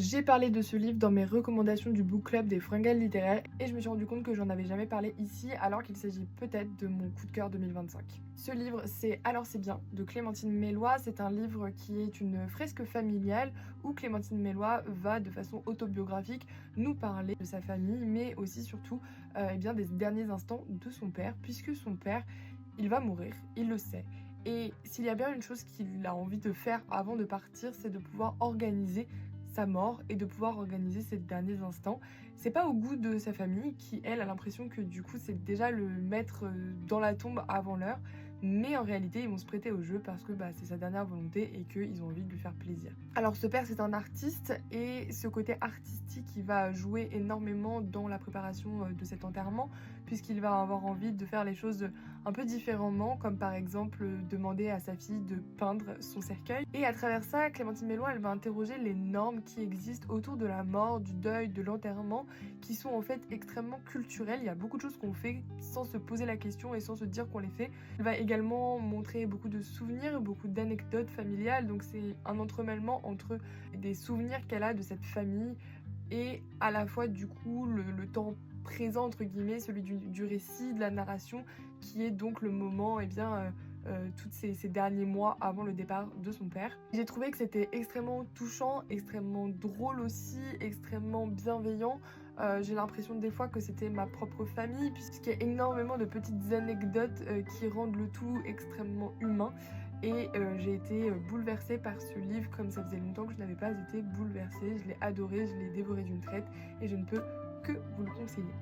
J'ai parlé de ce livre dans mes recommandations du book club des Fringales littéraires et je me suis rendu compte que j'en avais jamais parlé ici alors qu'il s'agit peut-être de mon coup de cœur 2025. Ce livre, c'est Alors c'est bien de Clémentine Melloy. C'est un livre qui est une fresque familiale où Clémentine Melloy va de façon autobiographique nous parler de sa famille mais aussi surtout eh bien, des derniers instants de son père, puisque son père, il va mourir, il le sait. Et s'il y a bien une chose qu'il a envie de faire avant de partir, c'est de pouvoir organiser sa mort et de pouvoir organiser ses derniers instants. C'est pas au goût de sa famille qui, elle, a l'impression que du coup c'est déjà le mettre dans la tombe avant l'heure, mais en réalité ils vont se prêter au jeu parce que c'est sa dernière volonté et qu'ils ont envie de lui faire plaisir. Alors ce père c'est un artiste et ce côté artistique il va jouer énormément dans la préparation de cet enterrement puisqu'il va avoir envie de faire les choses un peu différemment, comme par exemple demander à sa fille de peindre son cercueil. Et à travers ça, Clémentine Melloy, elle va interroger les normes qui existent autour de la mort, du deuil, de l'enterrement, qui sont en fait extrêmement culturelles. Il y a beaucoup de choses qu'on fait sans se poser la question et sans se dire qu'on les fait. Elle va également montrer beaucoup de souvenirs, beaucoup d'anecdotes familiales, donc c'est un entremêlement entre des souvenirs qu'elle a de cette famille et à la fois du coup le temps présent entre guillemets, celui du récit, de la narration, qui est donc le moment tous ces derniers mois avant le départ de son père. J'ai trouvé que c'était extrêmement touchant, extrêmement drôle aussi, extrêmement bienveillant. J'ai l'impression des fois que c'était ma propre famille puisqu'il y a énormément de petites anecdotes qui rendent le tout extrêmement humain. Et j'ai été bouleversée par ce livre comme ça faisait longtemps que je n'avais pas été bouleversée. Je l'ai adoré, je l'ai dévoré d'une traite et je ne peux que vous le conseiller.